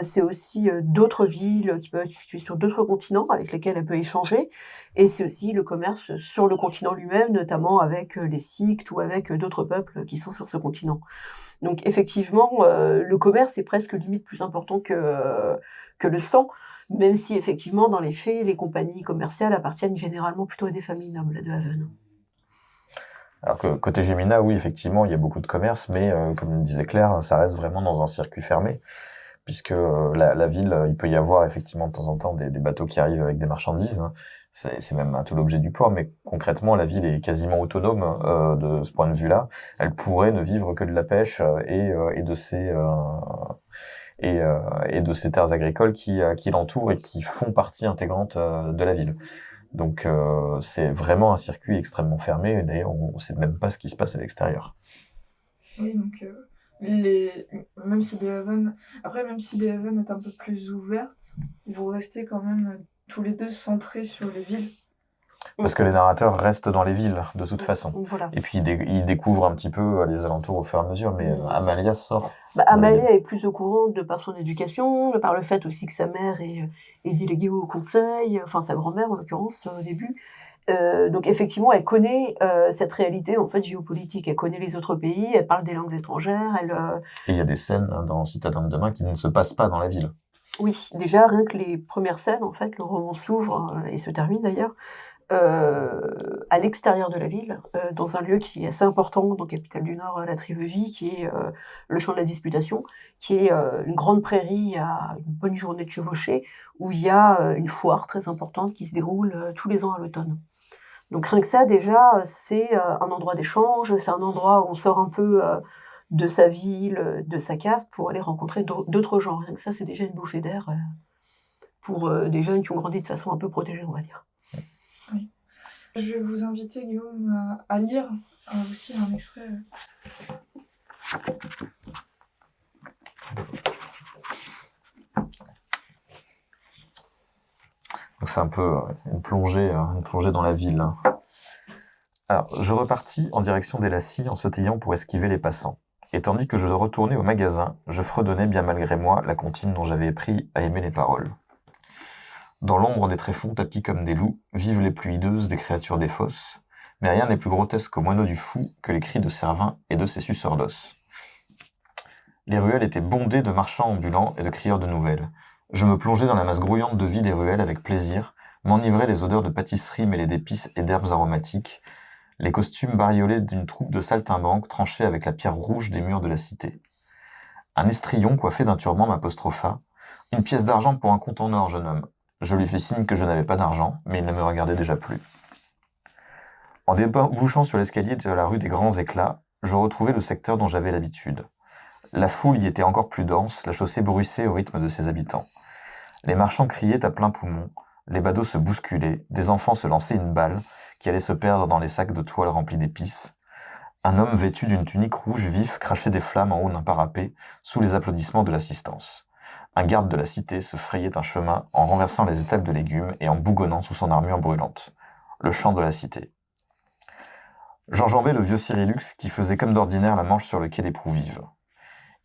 C'est aussi d'autres villes qui peuvent être situées sur d'autres continents avec lesquelles elle peut échanger. Et c'est aussi le commerce sur le continent lui-même, notamment avec les Scythes ou avec d'autres peuples qui sont sur ce continent. Donc effectivement, le commerce est presque limite plus important que le sang, même si effectivement, dans les faits, les compagnies commerciales appartiennent généralement plutôt à des familles nobles de Haven. Alors que côté Gemina, oui, effectivement, il y a beaucoup de commerce, mais comme le disait Claire, ça reste vraiment dans un circuit fermé, puisque la ville, il peut y avoir effectivement de temps en temps des bateaux qui arrivent avec des marchandises, hein. C'est même tout l'objet du port, mais concrètement, la ville est quasiment autonome de ce point de vue-là. Elle pourrait ne vivre que de la pêche et de ces terres agricoles qui l'entourent et qui font partie intégrante de la ville. Donc c'est vraiment un circuit extrêmement fermé, et d'ailleurs on sait même pas ce qui se passe à l'extérieur. Oui, donc même si les Haven est un peu plus ouverte, vous restez quand même tous les deux centrés sur les villes. Parce que les narrateurs restent dans les villes, de toute façon. Voilà. Et puis ils découvrent un petit peu les alentours au fur et à mesure, mais Amalia sort. Amalia est plus au courant de par son éducation, de par le fait aussi que sa mère est déléguée au conseil, enfin sa grand-mère en l'occurrence au début. Donc effectivement, elle connaît cette réalité en fait géopolitique. Elle connaît les autres pays, elle parle des langues étrangères. Et il y a des scènes dans Citadin de demain qui ne se passent pas dans la ville. Oui, déjà rien que les premières scènes, en fait, le roman s'ouvre et se termine d'ailleurs à l'extérieur de la ville, dans un lieu qui est assez important, donc capitale du Nord, la trilogie, qui est le champ de la disputation, qui est une grande prairie à une bonne journée de chevauchée, où il y a une foire très importante qui se déroule tous les ans à l'automne. Donc rien que ça, déjà, c'est un endroit d'échange, c'est un endroit où on sort un peu de sa ville, de sa caste, pour aller rencontrer d'autres gens. Rien que ça, c'est déjà une bouffée d'air pour des jeunes qui ont grandi de façon un peu protégée, on va dire. Oui. Je vais vous inviter, Guillaume, à lire aussi un extrait. Donc c'est un peu une plongée dans la ville. Alors, je repartis en direction des Lacy en sautillant pour esquiver les passants. Et tandis que je retournais au magasin, je fredonnais bien malgré moi la comptine dont j'avais appris à aimer les paroles. Dans l'ombre des tréfonds tapis comme des loups, vivent les plus hideuses des créatures des fosses, mais rien n'est plus grotesque au moineau du fou que les cris de Servin et de ses suceurs d'os. Les ruelles étaient bondées de marchands ambulants et de crieurs de nouvelles. Je me plongeais dans la masse grouillante de vie des ruelles avec plaisir, m'enivrais des odeurs de pâtisserie mêlées d'épices et d'herbes aromatiques, les costumes bariolés d'une troupe de saltimbanques tranchés avec la pierre rouge des murs de la cité. Un estrillon coiffé d'un turban m'apostropha. « Une pièce d'argent pour un compte en or, jeune homme. » Je lui fis signe que je n'avais pas d'argent, mais il ne me regardait déjà plus. En débouchant sur l'escalier de la rue des Grands Éclats, je retrouvai le secteur dont j'avais l'habitude. La foule y était encore plus dense, la chaussée bruissait au rythme de ses habitants. Les marchands criaient à plein poumon, les badauds se bousculaient, des enfants se lançaient une balle, qui allait se perdre dans les sacs de toile remplis d'épices. Un homme vêtu d'une tunique rouge vif crachait des flammes en haut d'un parapet, sous les applaudissements de l'assistance. Un garde de la cité se frayait un chemin en renversant les étals de légumes et en bougonnant sous son armure brûlante. Le chant de la cité. J'enjambai le vieux Cyrillux qui faisait comme d'ordinaire la manche sur le quai des Prouvives.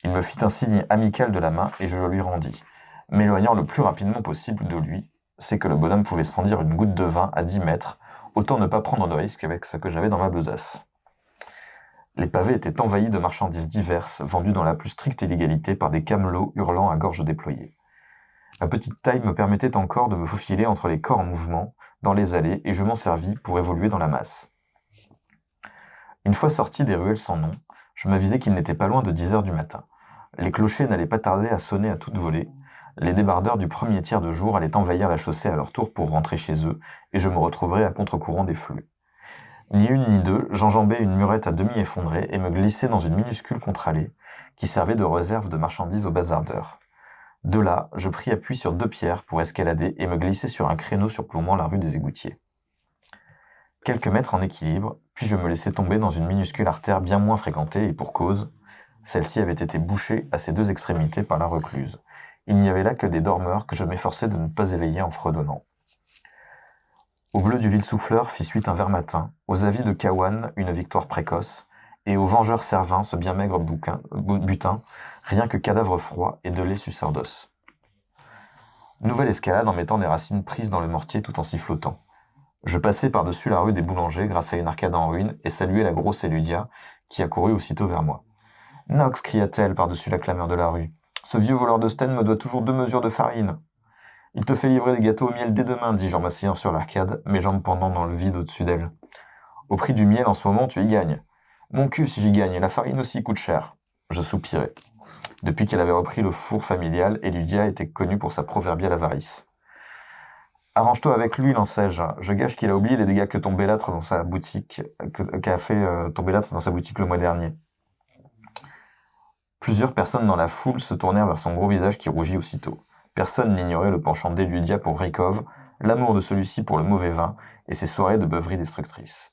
Il me fit un signe amical de la main et je le lui rendis, m'éloignant le plus rapidement possible de lui. C'est que le bonhomme pouvait sentir une goutte de vin à 10 mètres, autant ne pas prendre de risque avec ce que j'avais dans ma besace. Les pavés étaient envahis de marchandises diverses, vendues dans la plus stricte illégalité par des camelots hurlant à gorge déployée. Ma petite taille me permettait encore de me faufiler entre les corps en mouvement, dans les allées, et je m'en servis pour évoluer dans la masse. Une fois sorti des ruelles sans nom, je m'avisai qu'il n'était pas loin de 10 heures du matin. Les clochers n'allaient pas tarder à sonner à toute volée. Les débardeurs du premier tiers de jour allaient envahir la chaussée à leur tour pour rentrer chez eux, et je me retrouverais à contre-courant des flux. Ni une ni deux, j'enjambai une murette à demi effondrée et me glissai dans une minuscule contre-allée qui servait de réserve de marchandises aux bazardeurs. De là, je pris appui sur 2 pierres pour escalader et me glisser sur un créneau surplombant la rue des Égoutiers. Quelques mètres en équilibre, puis je me laissai tomber dans une minuscule artère bien moins fréquentée et pour cause, celle-ci avait été bouchée à ses 2 extrémités par la recluse. Il n'y avait là que des dormeurs que je m'efforçais de ne pas éveiller en fredonnant. Au bleu du Ville-Souffleur fit suite un vert matin, aux avis de Cawan une victoire précoce, et au vengeur Servin ce bien maigre butin, rien que cadavre froid et de lait suceur d'os. Nouvelle escalade en mettant des racines prises dans le mortier tout en sifflotant. Je passai par-dessus la rue des Boulangers grâce à une arcade en ruine et saluai la grosse Eludia qui accourut aussitôt vers moi. « Nox » cria-t-elle par-dessus la clameur de la rue. « Ce vieux voleur de Sten me doit toujours 2 mesures de farine. »« Il te fait livrer des gâteaux au miel dès demain, dis-je en m'asseyant sur l'arcade, mes jambes pendant dans le vide au-dessus d'elle. Au prix du miel en ce moment, tu y gagnes. Mon cul si j'y gagne, et la farine aussi coûte cher. » Je soupirai. Depuis qu'elle avait repris le four familial, Eludia était connue pour sa proverbiale avarice. « Arrange-toi avec lui, lançai-je. Je gage qu'il a oublié les dégâts que ton bellâtre dans sa boutique, qu'a fait ton bellâtre dans sa boutique le mois dernier. » Plusieurs personnes dans la foule se tournèrent vers son gros visage qui rougit aussitôt. Personne n'ignorait le penchant d'Eludia pour Rykov, l'amour de celui-ci pour le mauvais vin et ses soirées de beuverie destructrice.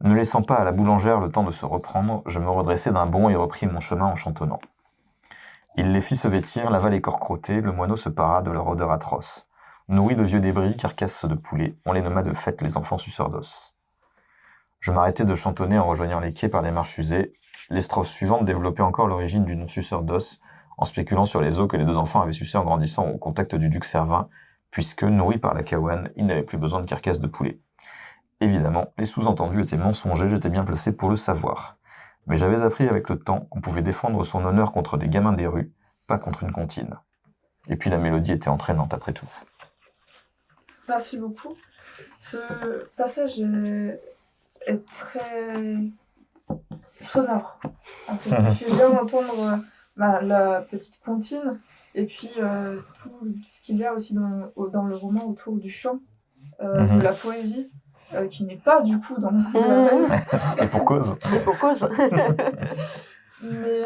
Ne laissant pas à la boulangère le temps de se reprendre, je me redressai d'un bond et repris mon chemin en chantonnant. Il les fit se vêtir, lava les corps crottés, le moineau se para de leur odeur atroce. Nourris de vieux débris, carcasses de poulet, on les nomma de fait les enfants suceurs d'os. Je m'arrêtai de chantonner en rejoignant les quais par des marches usées. Les strophes suivantes développaient encore l'origine du nom suceur d'os, en spéculant sur les os que les 2 enfants avaient sucés en grandissant au contact du duc Servin, puisque, nourris par la Caouane, ils n'avaient plus besoin de carcasses de poulet. Évidemment, les sous-entendus étaient mensongers, j'étais bien placé pour le savoir. Mais j'avais appris avec le temps qu'on pouvait défendre son honneur contre des gamins des rues, pas contre une comptine. Et puis la mélodie était entraînante après tout. Merci beaucoup. Ce passage est très sonore. En fait. Je viens d'entendre la petite comptine et puis tout ce qu'il y a aussi dans le roman autour du chant, de la poésie, qui n'est pas du coup dans la veine. Et pour cause. Et pour cause. Mais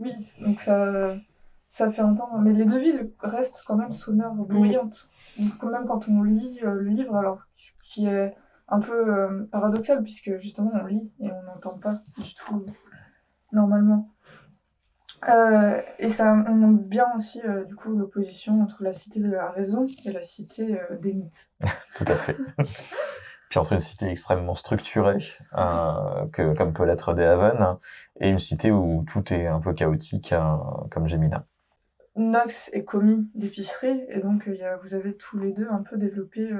oui, donc ça fait entendre. Mais les 2 villes restent quand même sonores, bruyantes. Donc, quand même quand on lit le livre, alors qui est un peu paradoxal, puisque justement on lit et on n'entend pas du tout normalement. Et ça montre bien aussi du coup l'opposition entre la cité de la raison et la cité des mythes. Tout à fait. Puis entre une cité extrêmement structurée, comme peut l'être des Haven, et une cité où tout est un peu chaotique, comme Gemina. Nox est commis d'épicerie, et donc vous avez tous les deux un peu développé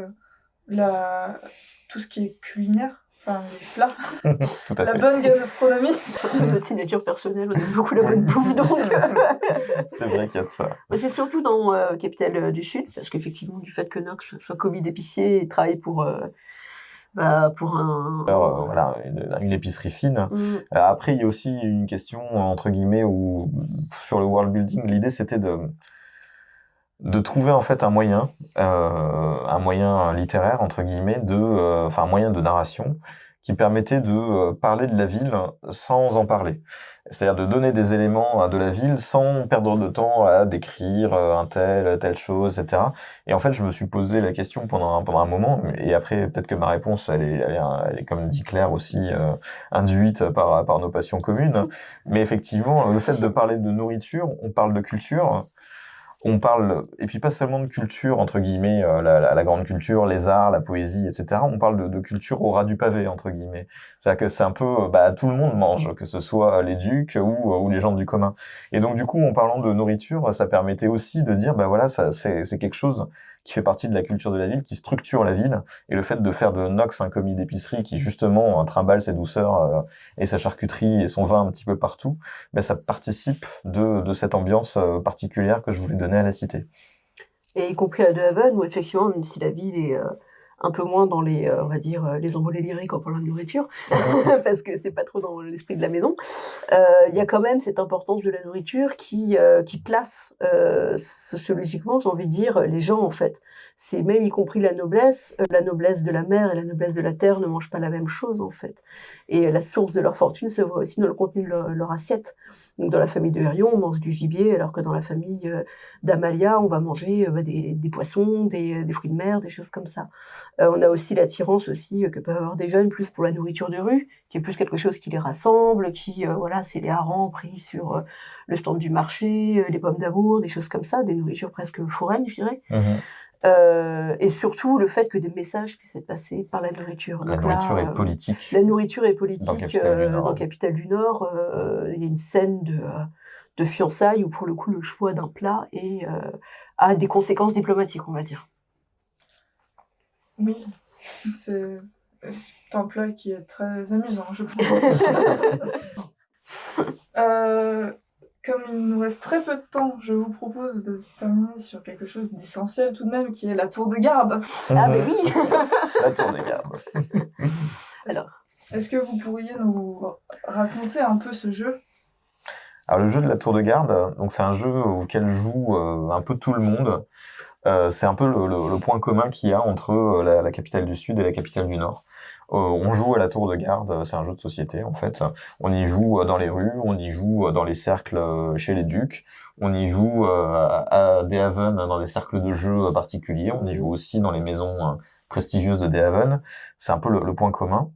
tout ce qui est culinaire, enfin les plats, Tout à la fait. bonne gastronomie. Notre signature personnelle, on aime beaucoup la bonne bouffe, donc. C'est vrai qu'il y a de ça. Mais c'est surtout dans Capitale du Sud, parce qu'effectivement, du fait que Nox soit commis d'épicier et travaille pour un... Voilà, une épicerie fine. Après, il y a aussi une question, entre guillemets, où sur le world building, l'idée c'était de trouver en fait un moyen littéraire, entre guillemets, un moyen de narration qui permettait de parler de la ville sans en parler. C'est-à-dire de donner des éléments de la ville sans perdre de temps à décrire telle chose, etc. Et en fait, je me suis posé la question pendant un moment, et après, peut-être que ma réponse, elle est comme dit Claire aussi, induite par nos passions communes. Mais effectivement, le fait de parler de nourriture, on parle de culture, on parle, et puis pas seulement de culture, entre guillemets, la grande culture, les arts, la poésie, etc. On parle de culture au ras du pavé, entre guillemets. C'est-à-dire que c'est un peu, tout le monde mange, que ce soit les ducs ou les gens du commun. Et donc, du coup, en parlant de nourriture, ça permettait aussi de dire, voilà, ça, c'est quelque chose qui fait partie de la culture de la ville, qui structure la ville. Et le fait de faire de Nox un commis d'épicerie qui, justement, trimballe ses douceurs et sa charcuterie et son vin un petit peu partout, ça participe de cette ambiance particulière que je voulais donner à la cité. Et y compris à De Haven, où effectivement, même si la ville est un peu moins dans les, on va dire, les envolées lyriques en parlant de nourriture, parce que c'est pas trop dans l'esprit de la maison, il y a quand même cette importance de la nourriture qui place sociologiquement, j'ai envie de dire, les gens en fait. C'est même y compris la noblesse de la mer et la noblesse de la terre ne mangent pas la même chose en fait. Et la source de leur fortune se voit aussi dans le contenu de leur assiette. Donc dans la famille de Herion, on mange du gibier, alors que dans la famille d'Amalia, on va manger des poissons, des fruits de mer, des choses comme ça. On a aussi l'attirance aussi que peuvent avoir des jeunes plus pour la nourriture de rue, qui est plus quelque chose qui les rassemble, qui c'est les harengs pris sur le stand du marché, les pommes d'amour, des choses comme ça, des nourritures presque foraines, je dirais. Et surtout le fait que des messages puissent être passés par la nourriture. La nourriture est politique. La nourriture est politique. Dans Capitale du Nord, dans Capitale du Nord, il y a une scène de fiançailles où pour le coup le choix d'un plat a des conséquences diplomatiques, on va dire. Oui, c'est un plat qui est très amusant, je pense. Comme il nous reste très peu de temps, je vous propose de terminer sur quelque chose d'essentiel tout de même, qui est la tour de garde. Ah ben oui. La tour de garde. Alors, est-ce que vous pourriez nous raconter un peu ce jeu? Alors le jeu de la tour de garde, donc c'est un jeu auquel joue un peu tout le monde. C'est un peu le point commun qu'il y a entre la capitale du Sud et la capitale du Nord. On joue à la tour de garde, c'est un jeu de société en fait. On y joue dans les rues, on y joue dans les cercles chez les ducs, on y joue à De Haven dans des cercles de jeux particuliers, on y joue aussi dans les maisons prestigieuses de De Haven. C'est un peu le point commun.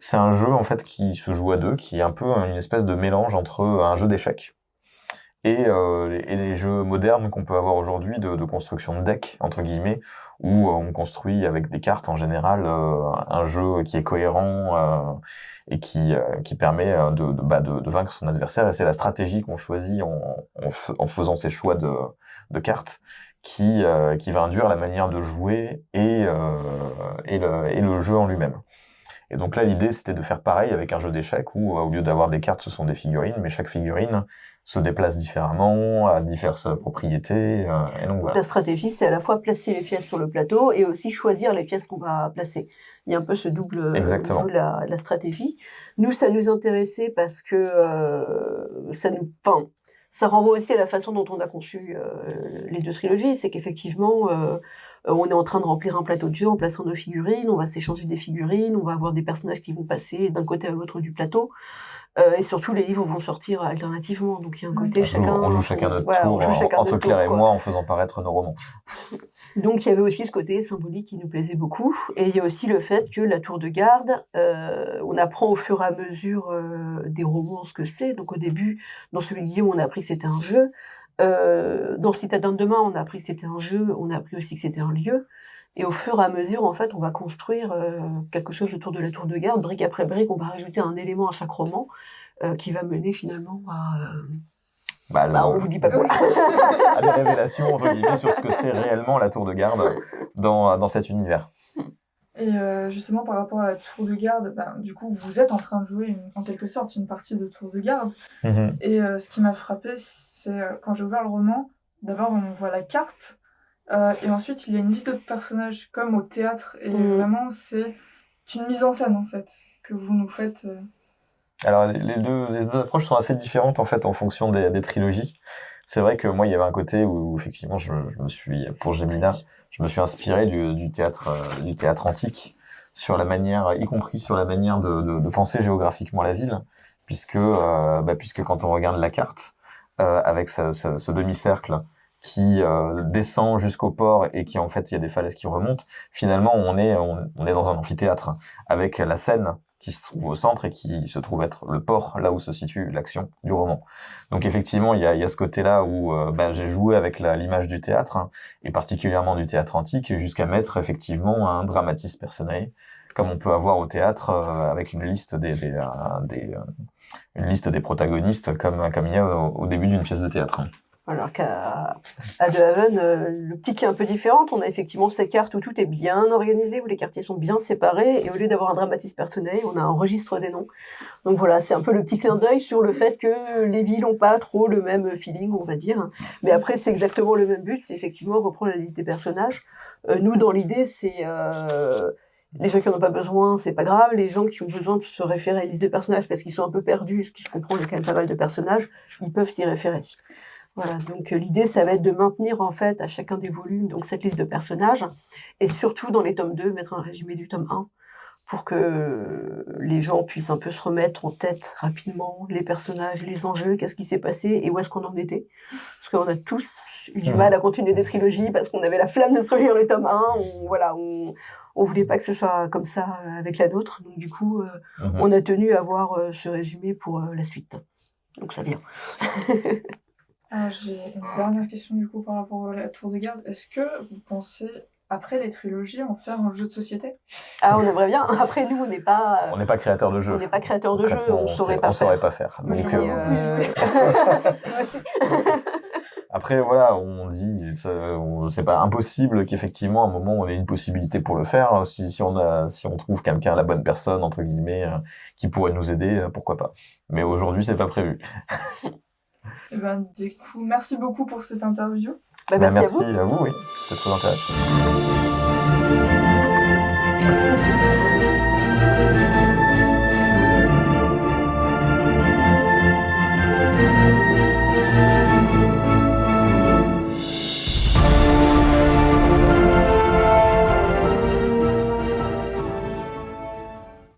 C'est un jeu en fait qui se joue à deux, qui est un peu une espèce de mélange entre un jeu d'échecs et les jeux modernes qu'on peut avoir aujourd'hui de construction de deck entre guillemets, où on construit avec des cartes en général un jeu qui est cohérent et qui permet de vaincre son adversaire. Et c'est la stratégie qu'on choisit en faisant ces choix de cartes qui va induire la manière de jouer et le jeu en lui-même. Et donc là, l'idée, c'était de faire pareil avec un jeu d'échecs où, au lieu d'avoir des cartes, ce sont des figurines, mais chaque figurine se déplace différemment, a diverses propriétés, et donc voilà. La stratégie, c'est à la fois placer les pièces sur le plateau et aussi choisir les pièces qu'on va placer. Il y a un peu ce double Exactement. niveau de la stratégie. Nous, ça nous intéressait parce que ça renvoie aussi à la façon dont on a conçu les deux trilogies. C'est qu'effectivement, on est en train de remplir un plateau de jeu en plaçant nos figurines, on va s'échanger des figurines, on va avoir des personnages qui vont passer d'un côté à l'autre du plateau. Et surtout, les livres vont sortir alternativement. Donc, il y a un côté On joue chacun notre tour, entre Claire et moi, en faisant paraître nos romans. Donc, il y avait aussi ce côté symbolique qui nous plaisait beaucoup. Et il y a aussi le fait que la tour de garde, on apprend au fur et à mesure des romans ce que c'est. Donc, au début, dans celui de Guillaume, on a appris que c'était un jeu. Dans Citadin de demain, on a appris que c'était un jeu. On a appris aussi que c'était un lieu. Et au fur et à mesure, en fait, on va construire quelque chose autour de la tour de garde. Brique après brique, on va rajouter un élément à chaque roman qui va mener finalement à... on vous dit pas quoi. À des révélations, entre guillemets, sur ce que c'est réellement la tour de garde dans cet univers. Et justement, par rapport à la tour de garde, du coup, vous êtes en train de jouer en quelque sorte une partie de tour de garde. Et ce qui m'a frappé, c'est quand j'ai ouvert le roman, d'abord on voit la carte, et ensuite il y a une liste de personnages comme au théâtre, et vraiment c'est une mise en scène en fait que vous nous faites. Alors les deux approches sont assez différentes en fait en fonction des trilogies. C'est vrai que moi il y avait un côté où effectivement je me suis, pour Gémina, je me suis inspiré du théâtre antique sur la manière, y compris sur la manière de penser géographiquement la ville, puisque quand on regarde la carte avec ce demi-cercle qui descend jusqu'au port et qui en fait il y a des falaises qui remontent, finalement on est dans un amphithéâtre avec la Seine qui se trouve au centre et qui se trouve être le port, là où se situe l'action du roman. Donc effectivement, il y a ce côté-là où j'ai joué avec l'image du théâtre, et particulièrement du théâtre antique, jusqu'à mettre effectivement un dramatis personae, comme on peut avoir au théâtre avec une liste une liste des protagonistes, comme il y a au début d'une pièce de théâtre. Alors qu'à De Haven, le petit qui est un peu différent, on a effectivement ces cartes où tout est bien organisé, où les quartiers sont bien séparés, et au lieu d'avoir un dramatis personnel, on a un registre des noms. Donc voilà, c'est un peu le petit clin d'œil sur le fait que les villes n'ont pas trop le même feeling, on va dire. Mais après, c'est exactement le même but, c'est effectivement reprendre la liste des personnages. Nous, dans l'idée, c'est... les gens qui n'en ont pas besoin, c'est pas grave. Les gens qui ont besoin de se référer à la liste des personnages parce qu'ils sont un peu perdus, ce qui se comprend, il y a quand même pas mal de personnages, ils peuvent s'y référer. Voilà, donc l'idée, ça va être de maintenir en fait à chacun des volumes donc cette liste de personnages, et surtout dans les tomes 2, mettre un résumé du tome 1, pour que les gens puissent un peu se remettre en tête rapidement les personnages, les enjeux, qu'est-ce qui s'est passé et où est-ce qu'on en était. Parce qu'on a tous eu du mal à continuer des trilogies parce qu'on avait la flamme de se relire le tome 1, on voulait pas que ce soit comme ça avec la nôtre, donc du coup, on a tenu à avoir ce résumé pour la suite. Donc ça vient. Alors, j'ai une dernière question du coup par rapport à la tour de garde. Est-ce que vous pensez après les trilogies, en faire un jeu de société? Ah, on aimerait bien. Après, nous, on n'est pas créateur de jeu. on n'est pas créateur de jeu, Concrètement, on saurait pas faire. Donc, Mais, moi aussi. après, voilà, on dit, c'est pas impossible qu'effectivement, à un moment, on ait une possibilité pour le faire. Si on trouve quelqu'un, la bonne personne, entre guillemets, qui pourrait nous aider, pourquoi pas. Mais aujourd'hui, c'est pas prévu. Eh ben, du coup, merci beaucoup pour cette interview. Merci à vous. Merci à vous, oui. C'était très intéressant.